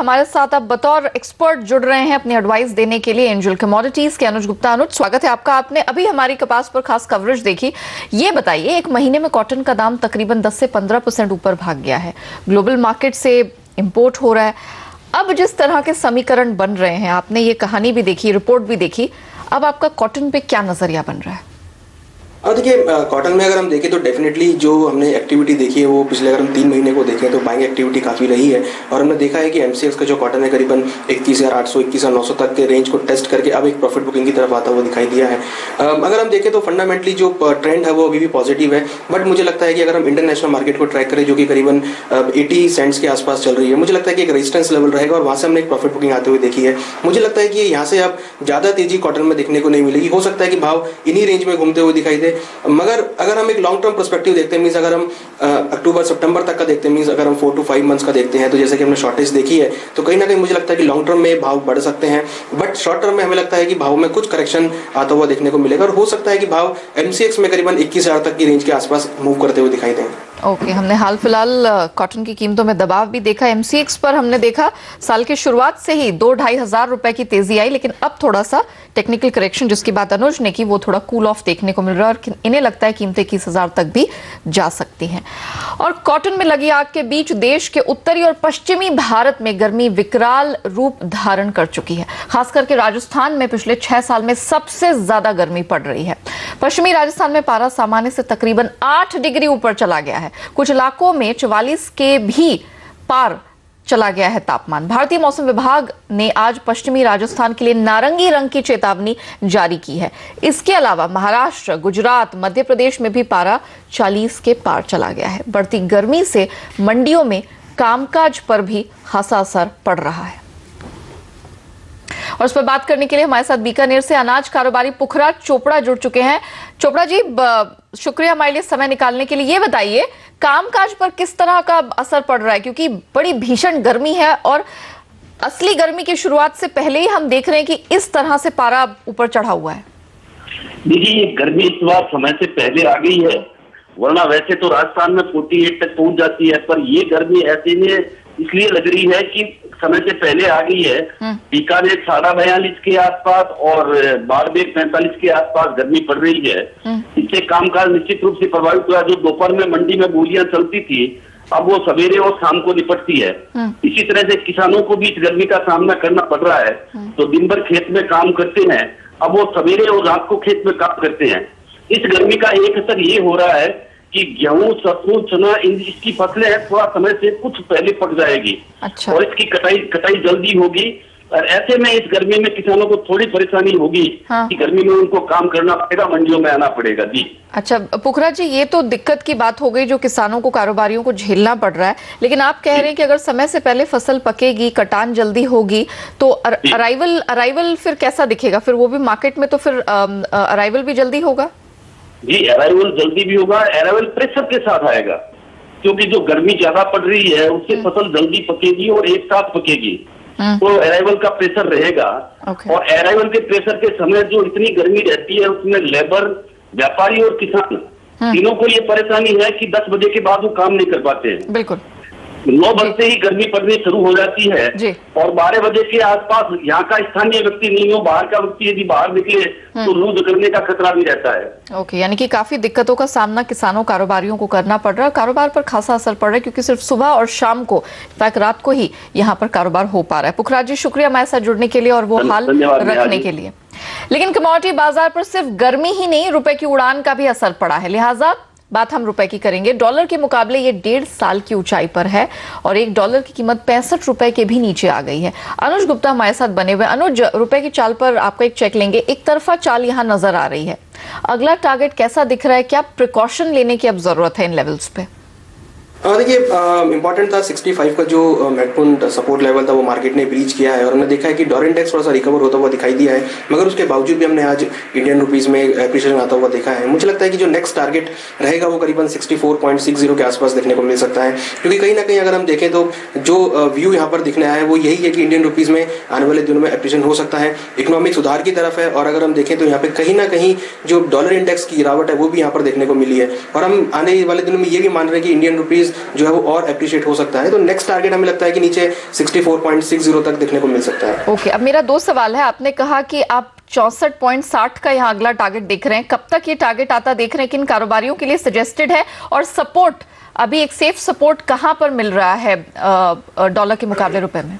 हमारे साथ अब बतौर एक्सपर्ट जुड़ रहे हैं अपनी एडवाइस देने के लिए एंजल कमोडिटीज के अनुज गुप्ता। अनुज, स्वागत है आपका। आपने अभी हमारी कपास पर खास कवरेज देखी। ये बताइए, एक महीने में कॉटन का दाम तकरीबन 10 से 15% ऊपर भाग गया है। ग्लोबल मार्केट से इंपोर्ट हो रहा है। अब जिस तरह के समीकरण बन रहे हैं, आपने ये कहानी भी देखी, रिपोर्ट भी देखी, अब आपका कॉटन पे क्या नजरिया बन रहा है? और देखिए, कॉटन में अगर हम देखें तो डेफिनेटली जो हमने एक्टिविटी देखी है वो पिछले अगर हम 3 महीने को देखें तो बाइंग एक्टिविटी काफ़ी रही है। और हमने देखा है कि एमसीएक्स का जो कॉटन है करीबन 21,800 21,900 तक के रेंज को टेस्ट करके अब एक प्रॉफिट बुकिंग की तरफ आता हुआ दिखाई दिया है। अगर हम देखें तो फंडामेंटली जो ट्रेंड है वो अभी भी पॉजिटिव है। बट मुझे लगता है कि अगर हम इंटरनेशनल मार्केट को ट्रैक करें जो कि करीबन 80 सेंट्स के आसपास चल रही है, मुझे लगता है कि एक रेजिस्टेंस लेवल रहेगा और वहाँ से हमने एक प्रॉफिट बुकिंग आते हुए देखी है। मुझे लगता है कि यहाँ से अब ज़्यादा तेजी कॉटन में देखने को नहीं मिलेगी। हो सकता है कि भाव इन्हीं रेंज में घूमते हुए दिखाई दे, मगर अगर हम एक लॉन्ग टर्म पर्सपेक्टिव देखते हैं, मींस अगर हम अक्टूबर सितंबर तक का देखते हैं, मींस अगर हम 4 to 5 मंथ्स का देखते हैं, तो जैसे कि हमने शॉर्टेज देखी है, तो कहीं ना कहीं मुझे लगता है कि लॉन्ग टर्म में भाव बढ़ सकते हैं। बट शॉर्ट टर्म में हमें लगता है कि भाव में कुछ करेक्शन आता हुआ देखने को मिलेगा और हो सकता है कि भाव एमसीएक्स में करीबन 21,000 तक की रेंज के आसपास मूव करते हुए दिखाई दें। ओके, हमने हाल फिलहाल कॉटन की कीमतों में दबाव भी देखा। एमसीएक्स पर हमने देखा साल की शुरुआत से ही 2-2.5 हजार रुपए की तेजी आई, लेकिन अब थोड़ा सा टेक्निकल करेक्शन जिसकी बात अनुज ने की, वो थोड़ा कूल ऑफ देखने को मिल रहा है और इन्हें लगता है कीमतें 21,000 तक भी जा सकती हैं। और कॉटन में लगी आग के बीच देश के उत्तरी और पश्चिमी भारत में गर्मी विकराल रूप धारण कर चुकी है। खास करके राजस्थान में पिछले 6 साल में सबसे ज्यादा गर्मी पड़ रही है। पश्चिमी राजस्थान में पारा सामान्य से तकरीबन 8 डिग्री ऊपर चला गया है। कुछ इलाकों में 44 के भी पार चला गया है तापमान। भारतीय मौसम विभाग ने आज पश्चिमी राजस्थान के लिए नारंगी रंग की चेतावनी जारी की है। इसके अलावा महाराष्ट्र, गुजरात, मध्य प्रदेश में भी पारा 40 के पार चला गया है। बढ़ती गर्मी से मंडियों में कामकाज पर भी खासा असर पड़ रहा है। और इस पर बात करने के लिए हमारे साथ बीकानेर से अनाज कारोबारी पुखराज चोपड़ा जुड़ चुके हैं। चोपड़ा जी, शुक्रिया हमारे लिए समय निकालने के लिए। ये बताइए, कामकाज पर किस तरह का असर पड़ रहा है, क्योंकि बड़ी भीषण गर्मी है और असली गर्मी की शुरुआत से पहले ही हम देख रहे हैं कि इस तरह से पारा ऊपर चढ़ा हुआ है। देखिए, ये गर्मी इस बार समय से पहले आ गई है, वरना वैसे तो राजस्थान में 48 तक पहुंच जाती है, पर ये गर्मी ऐसे में इसलिए लग रही है कि समय से पहले आ गई है। बीकानेर 42.5 के आसपास और बाड़मेर 45 के आसपास गर्मी पड़ रही है। इससे कामकाज निश्चित रूप से प्रभावित हुआ। जो दोपहर में मंडी में बोलियां चलती थी, अब वो सवेरे और शाम को निपटती है। इसी तरह से किसानों को भी इस गर्मी का सामना करना पड़ रहा है। तो दिन भर खेत में काम करते हैं, अब वो सवेरे और रात को खेत में काम करते हैं। इस गर्मी का एक असर ये हो रहा है कि गेहूं, सरसों, चना, इसकी फसलें हैं थोड़ा समय से कुछ पहले पक जाएगी। अच्छा। और इसकी कटाई जल्दी होगी। और ऐसे में इस गर्मी में किसानों को थोड़ी परेशानी होगी। हाँ। कि गर्मी में उनको काम करना पड़ेगा, मंडियों में आना पड़ेगा। जी अच्छा पुखराज जी, ये तो दिक्कत की बात हो गई जो किसानों को, कारोबारियों को झेलना पड़ रहा है। लेकिन आप कह रहे हैं कि अगर समय से पहले फसल पकेगी, कटान जल्दी होगी, तो अराइवल फिर कैसा दिखेगा? फिर वो भी मार्केट में तो फिर अराइवल भी जल्दी होगा? जी, अराइवल जल्दी भी होगा। अराइवल प्रेशर के साथ आएगा, क्योंकि जो गर्मी ज्यादा पड़ रही है उससे फसल जल्दी पकेगी और एक साथ पकेगी, तो अराइवल का प्रेशर रहेगा। और अराइवल के प्रेशर के समय जो इतनी गर्मी रहती है उसमें लेबर, व्यापारी और किसान तीनों को ये परेशानी है कि 10 बजे के बाद वो काम नहीं कर पाते हैं। बिल्कुल 9 बजे से ही गर्मी पड़नी शुरू हो जाती है और 12 बजे के आसपास यहाँ का स्थानीय व्यक्ति नहीं हो, बाहर का व्यक्ति यदि बाहर निकले तो लू जगने का खतरा भी रहता है। ओके, यानी कि काफी दिक्कतों का सामना किसानों, कारोबारियों को करना पड़ रहा है। कारोबार पर खासा असर पड़ रहा है क्योंकि सिर्फ सुबह और शाम को, इनफैक्ट रात को ही यहाँ पर कारोबार हो पा रहा है। पुखराज जी, शुक्रिया हमारे साथ जुड़ने के लिए और वो हाल रखने के लिए। लेकिन कमोडिटी बाजार पर सिर्फ गर्मी ही नहीं, रुपए की उड़ान का भी असर पड़ा है। लिहाजा बात हम रुपए की करेंगे। डॉलर के मुकाबले ये 1.5 साल की ऊंचाई पर है और $1 की कीमत 65 रुपए के भी नीचे आ गई है। अनुज गुप्ता हमारे साथ बने हुए। अनुज, रुपए की चाल पर आपका एक चेक लेंगे। एक तरफा चाल यहाँ नजर आ रही है, अगला टारगेट कैसा दिख रहा है? क्या प्रिकॉशन लेने की अब जरूरत है इन लेवल्स पे? देखिए, इंपॉर्टेंट था 65 का जो महत्वपूर्ण सपोर्ट लेवल था वो मार्केट ने ब्रीच किया है और हमने देखा है कि डॉलर इंडेक्स थोड़ा सा रिकवर होता हुआ दिखाई दिया है, मगर उसके बावजूद भी हमने आज इंडियन रुपीस में एप्रिशिएशन आता हुआ देखा है। मुझे लगता है कि जो नेक्स्ट टारगेट रहेगा वो करीबन 64.60 के आसपास देखने को मिल सकता है, क्योंकि कहीं ना कहीं अगर हम देखें तो जो व्यू यहाँ पर दिखने आया है वो यही है कि इंडियन रुपीस में आने वाले दिनों में एप्रिशिएशन हो सकता है, इकोनॉमिक सुधार की तरफ है। और अगर हम देखें तो यहाँ पे कहीं ना कहीं जो डॉलर इंडेक्स की गिरावट है वो भी यहाँ पर देखने को मिली है और हम आने वाले दिनों में ये भी मान रहे हैं कि इंडियन रुपीस रुपीज जो है वो और अप्रिशिएट हो सकता है। तो नेक्स्ट टारगेट हमें लगता है कि नीचे 64.60 तक देखने को मिल सकता है। ओके, अब मेरा दो सवाल है। आपने कहा कि आप 64.60 का यहाँ अगला टारगेट देख रहे हैं, कब तक ये टारगेट आता देख रहे हैं, किन कारोबारियों के लिए सजेस्टेड है, और सपोर्ट अभी एक सेफ सपोर्ट कहां पर मिल रहा है डॉलर के मुकाबले रुपए में?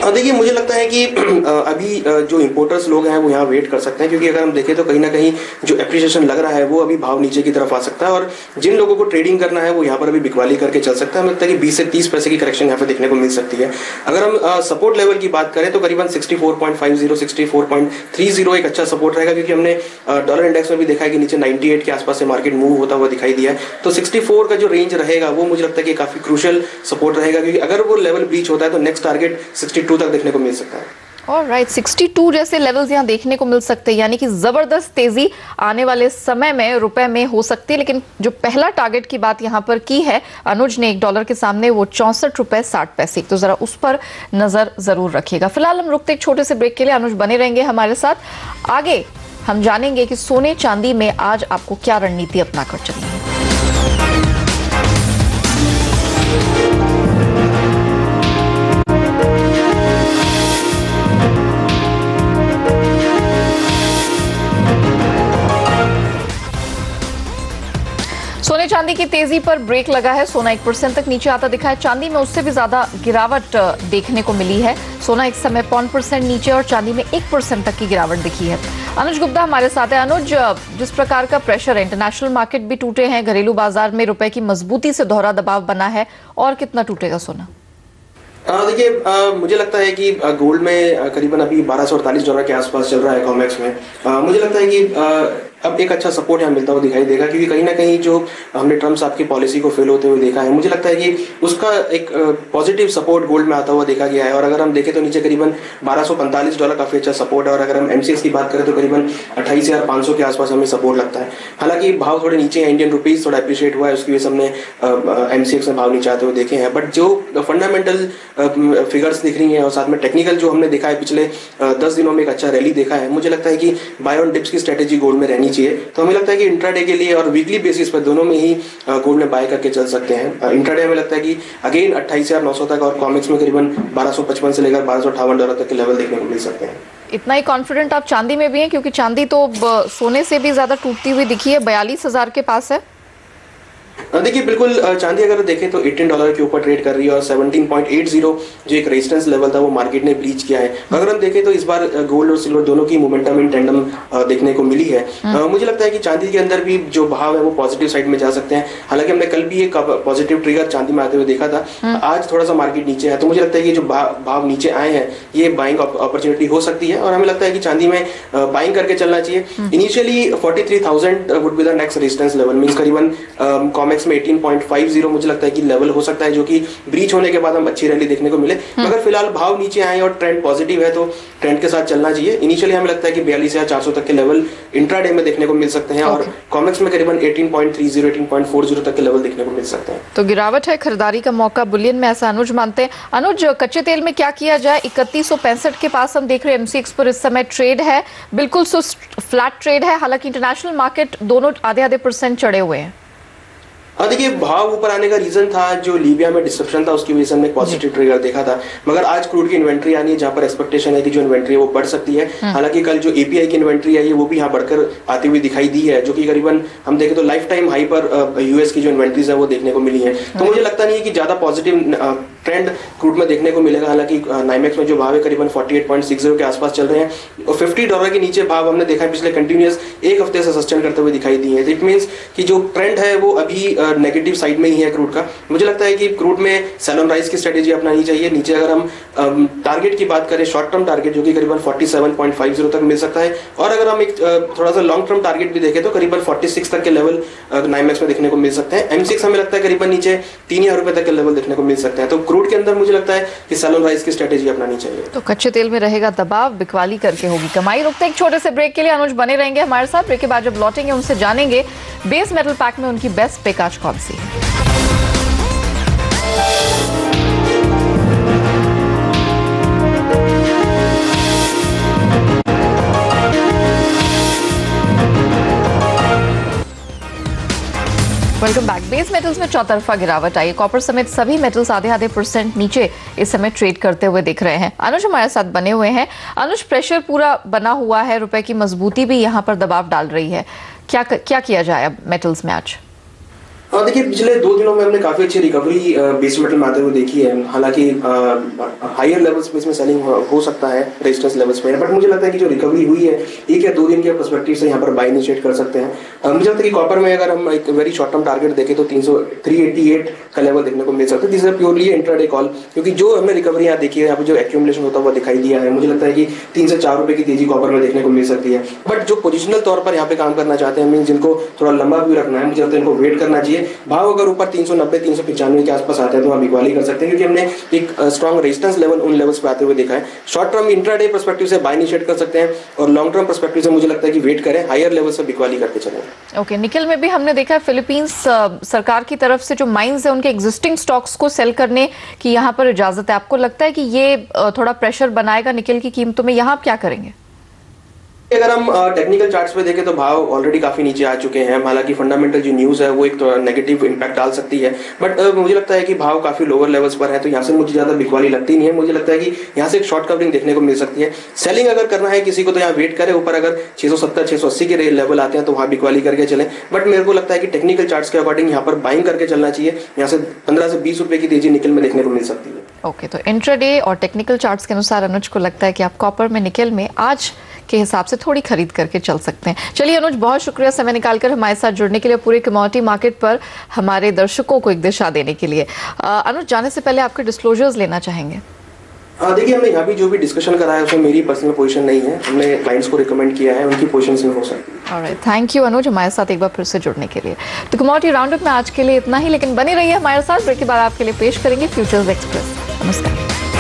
देखिए, मुझे लगता है कि अभी जो इंपोर्टर्स लोग हैं वो यहाँ वेट कर सकते हैं, क्योंकि अगर हम देखें तो कहीं ना कहीं जो एप्रिसिएशन लग रहा है वो अभी भाव नीचे की तरफ आ सकता है, और जिन लोगों को ट्रेडिंग करना है वो यहाँ पर अभी बिकवाली करके चल सकता है। हमें लगता है कि 20 से 30 पैसे की करेक्शन यहाँ पे देखने को मिल सकती है। अगर हम सपोर्ट लेवल की बात करें तो करीबन 64.50 64.30 एक अच्छा सपोर्ट रहेगा, क्योंकि हमने डॉलर इंडेक्स में भी देखा है कि नीचे 98 के आसपास से मार्केट मूव होता हुआ दिखाई दिया है। तो 64 का जो रेंज रहेगा वो मुझे लगता है कि काफी क्रूशियल सपोर्ट रहेगा, क्योंकि अगर वो लेवल ब्रीच होता है तो नेक्स्ट टारगेट 62 तक देखने को मिल सकता है। ऑलराइट, 62 जैसे लेवल्स यहाँ देखने को मिल सकते हैं, यानी कि जबरदस्त तेजी आने वाले समय में रुपए में हो सकती है। लेकिन जो पहला टारगेट की बात यहाँ पर की है अनुज ने $1 के सामने, वो 64 रुपए 60 पैसे, तो जरा उस पर नजर जरूर रखिएगा। फिलहाल हम रुकते एक छोटे से ब्रेक के लिए। अनुज बने रहेंगे हमारे साथ। आगे हम जानेंगे कि सोने चांदी में आज आपको क्या रणनीति अपना कर चलनी है। सोने चांदी की तेजी पर ब्रेक लगा है। सोना 1% तक नीचे आता दिखा है। चांदी में उससे भी ज्यादा गिरावट देखने को मिली है। सोना एक समय 5% नीचे और चांदी में 1% तक की गिरावट दिखी है। अनुज गुप्ता हमारे साथ है। अनुज, जिस प्रकार का प्रेशर है, इंटरनेशनल मार्केट भी टूटे हैं, घरेलू बाजार में रुपए की मजबूती से दोहरा दबाव बना है, और कितना टूटेगा सोना? देखिए, मुझे लगता है कि गोल्ड में करीबन अभी $1248 के आसपास चल रहा है कॉमेक्स में। मुझे लगता है कि अब एक अच्छा सपोर्ट यहाँ मिलता हुआ दिखाई देगा, क्योंकि कहीं ना कहीं जो हमने ट्रम्प साहब की पॉलिसी को फेल होते हुए देखा है, मुझे लगता है कि उसका एक पॉजिटिव सपोर्ट गोल्ड में आता हुआ देखा गया है। और अगर हम देखें तो नीचे करीबन $1245 काफी अच्छा सपोर्ट है, और अगर हम एमसीएक्स की बात करें तो करीबन 28,500 के आसपास हमें सपोर्ट लगता है। हालांकि भाव थोड़े नीचे, इंडियन रुपीज थोड़ा अप्रिशिएट हुआ है, उसकी वजह से हमने एमसीएक्स में भाव नीचे आते हुए देखे हैं। बट जो फंडामेंटल फिगर्स दिख रही हैं और साथ में टेक्निकल जो हमने देखा है पिछले 10 दिनों में एक अच्छा रैली देखा है, मुझे लगता है कि बाय ऑन डिप्स की स्ट्रेटेजी गोल्ड में रहनी चाहिए। तो हमें लगता है कि इंट्राडे के लिए और वीकली बेसिस पर दोनों में ही गोल्ड में बाय करके चल सकते हैं। इंट्राडे हमें लगता है कि अगेन 28,900 तक, और कॉमेक्स में करीबन 1255 से लेकर $1258 तक के लेवल देखने को मिल सकते हैं। इतना ही कॉन्फिडेंट आप चांदी में भी हैं, क्योंकि चांदी तो सोने से भी ज्यादा टूटती हुई दिखी है, 42,000 के पास है। देखिए, बिल्कुल चांदी अगर देखें तो $18 के ऊपर ट्रेड कर रही है, और 17.80 जो एक रेजिस्टेंस लेवल था वो मार्केट ने ब्रीच किया है। अगर हम देखें तो इस बार गोल्ड और सिल्वर दोनों की मोमेंटम इन टेंडम देखने को मिली है। मुझे लगता है कि चांदी के अंदर भी जो भाव है वो पॉजिटिव साइड में जा सकते हैं। हालांकि हमने कल भी एक पॉजिटिव ट्रिगर चांदी में आते हुए देखा था, आज थोड़ा सा मार्केट नीचे है, तो मुझे लगता है कि जो भाव नीचे आए हैं ये बाइंग अपॉर्चुनिटी हो सकती है, और हमें लगता है कि चांदी में बाइंग करके चलना चाहिए। Initially 43,000 would be the next resistance level, means करीबन कॉमेक्स में 18.50 मुझे लगता है कि लेवल हो सकता है, जो कि ब्रीच होने के बाद हम अच्छी रैली देखने को मिले। मगर फिलहाल भाव नीचे आए और ट्रेंड पॉजिटिव है, तो ट्रेंड के साथ चलना चाहिए। इनिशियली हमें लगता है कि 42,400 तक के लेवल इंट्राडे में देखने को मिल सकते हैं, और कॉमेक्स में करीबन 18.30 18.40 तक के लेवल देखने को मिल सकते हैं। तो गिरावट है, खरीदारी का मौका बुलियन में, ऐसा अनुज मानते हैं। अनुज, कच्चे तेल में क्या किया जाए? 3165 के पास हम देख रहे हैं एमसीएक्स पर इस समय ट्रेड है, बिल्कुल फ्लैट ट्रेड है। हालांकि इंटरनेशनल मार्केट दोनों आधे % चढ़े हुए हैं। देखिए, भाव ऊपर आने का रीजन था जो लीबिया में डिस्ट्रप्शन था, उसकी वजह से हमने पॉजिटिव ट्रिगर देखा था। मगर आज क्रूड की इन्वेंट्री आनी है, जहां पर एक्सपेक्टेशन है कि जो इन्वेंट्री है वो बढ़ सकती है। हालांकि कल जो एपीआई की इन्वेंट्री है वो भी यहाँ बढ़कर आती हुई दिखाई दी है, जो कि करीबन हम देखें तो लाइफ टाइम हाई पर यूएस की जो इन्वेंट्रीज है वो देखने को मिली है। तो मुझे लगता नहीं है कि ज्यादा पॉजिटिव ट्रेंड क्रूड में देखने को मिलेगा। हालांकि नाइमेक्स में जो भाव है करीबन 48.60 के आसपास चल रहे हैं, और $50 के नीचे भाव हमने देखा है पिछले कंटिन्यूअस एक हफ्ते से सस्टेन करते हुए दिखाई दी है। इट मींस कि जो ट्रेंड है वो अभी नेगेटिव साइड में ही है क्रूड का। मुझे लगता है कि क्रूड में सेल ऑन राइज की स्ट्रेटेजी अपनानी चाहिए। नीचे अगर हम टारगेट की बात करें, शॉर्ट टर्म टारगेट जो कि करीबन 47.50 तक मिल सकता है, और अगर हम एक थोड़ा सा लॉन्ग टर्म टारगेट भी देखें तो करीबन 46 तक के लेवल नाइमेक्स में देखने को मिल सकते हैं। एमसीएक्स हमें लगता है करीबन नीचे 3,000 रुपए तक के लेवल देखने को मिल सकते हैं। तो क्रूड के अंदर मुझे लगता है कि सेल ऑन राइज की स्ट्रेटेजी अपनानी चाहिए। तो कच्चे तेल में रहेगा दबाव, बिकवाली करके होगी कमाई। रुकते एक छोटे से ब्रेक के लिए, अनुज बने रहेंगे हमारे साथ। ब्रेक के बाद जब लौटेंगे उनसे जानेंगे बेस मेटल पैक में उनकी बेस्ट पिक आज कौन सी है। Welcome back. बेस मेटल्स में चौतरफा गिरावट आई। कॉपर समेत सभी मेटल्स आधे % नीचे इस समय ट्रेड करते हुए दिख रहे हैं। अनुज हमारे साथ बने हुए हैं। अनुज, प्रेशर पूरा बना हुआ है, रुपए की मजबूती भी यहाँ पर दबाव डाल रही है। क्या किया जाए अब मेटल्स में आज? देखिए, पिछले 2 दिनों में हमने काफी अच्छी रिकवरी बेस मेटल में आते हुए देखी है। हालांकि हायर लेवल्स पे इसमें सेलिंग हो सकता है रेजिस्टेंस लेवल्स पे, बट मुझे लगता है कि जो रिकवरी हुई है 1 या 2 दिन के पर्सपेक्टिव से यहाँ पर बाय इनिशिएट कर सकते हैं। मुझे लगता है कि कॉपर में अगर हम एक वेरी शॉर्ट टर्म टारगेट देखें तो 388 का लेवल देखने को मिल सकता है। This is purely intraday call, क्योंकि जो हमने रिकवरी यहाँ देखी है, यहाँ पर जो एक्यूमुलेशन होता हुआ दिखाई दिया है, मुझे लगता है कि 3 से 4 रुपए की तेजी कॉपर में देखने को मिल सकती है। बट जो पोजिशनल तौर पर यहाँ पे काम करना चाहते हैं, मीन जिनको थोड़ा लंबा व्यू रखना है, मुझे लगता है इनको वेट करना चाहिए। भाव अगर ऊपर 390 395 के आसपास आते हैं तो आप इक्वाली कर सकते हैं, क्योंकि हमने एक स्ट्रॉन्ग रेजिस्टेंस लेवल उन लेवल्स पे आते हुए देखा है। शॉर्ट टर्म इंट्राडे पर्सपेक्टिव से बाय इनिशिएट कर सकते हैं और लॉन्ग टर्म पर्सपेक्टिव से मुझे लगता है कि वेट करें, हायर लेवल से इक्वाली करके चलें। ओके, निकल में भी हमने देखा है फिलीपींस सरकार की तरफ से जो माइंस है उनके एग्जिस्टिंग स्टॉक्स को सेल करने की यहाँ पर इजाजत है। आपको लगता है कि ये थोड़ा प्रेशर बनाएगा निकल की कीमतों में? यहाँ आप क्या करेंगे? अगर हम टेक्निकल चार्ट्स पे देखें तो भाव ऑलरेडी काफी नीचे आ चुके हैं। हालांकि फंडामेंटल जो न्यूज है वो एक तो नेगेटिव इंपैक्ट डाल सकती है, बट मुझे लगता है कि भाव काफी लोअर लेवल्स पर है, तो यहाँ से मुझे ज्यादा बिकवाली लगती नहीं है। मुझे लगता है कि यहाँ से एक शॉर्ट कवरिंग देखने को मिल सकती है। सेलिंग अगर करना है किसी को तो यहाँ वेट करे, ऊपर अगर 670 680 के लेवल आते हैं तो वहाँ बिकवाली करके चले। बट मेरे को लगता है कि टेक्निकल चार्ट्स के अकॉर्डिंग यहाँ पर बाइंग करके चलना चाहिए। यहाँ से 15 से 20 रुपए की तेजी निकल में देखने को मिल सकती है। ओके, तो इंट्राडे और टेक्निकल चार्ट्स के अनुसार अनुज को लगता है कि आप कॉपर में निकल में आज के हिसाब से थोड़ी खरीद करके चल सकते हैं। चलिए अनुज, बहुत शुक्रिया समय निकालकर हमारे साथ जुड़ने के लिए, पूरे कमोडिटी मार्केट पर हमारे दर्शकों को एक दिशा देने के लिए। अनुज, जाने से पहले आपके डिस्क्लोजर्स लेना चाहेंगे? देखिए, हमने यहाँ भी जो भी डिस्कशन करा है उसमें मेरी पर्सनल पोजीशन नहीं है। हमने क्लाइंट्स को रिकमेंड किया है, उनकी पोजीशन में हो सकती है। ऑलराइट, थैंक यू अनुज हमारे साथ एक बार फिर से जुड़ने के लिए। तो कमोडिटी राउंडअप में आज के लिए इतना ही, लेकिन बने रहिए हमारे साथ। ब्रेक के बाद आपके लिए पेश करेंगे फ्यूचर्स एक्सप्रेस। नमस्कार।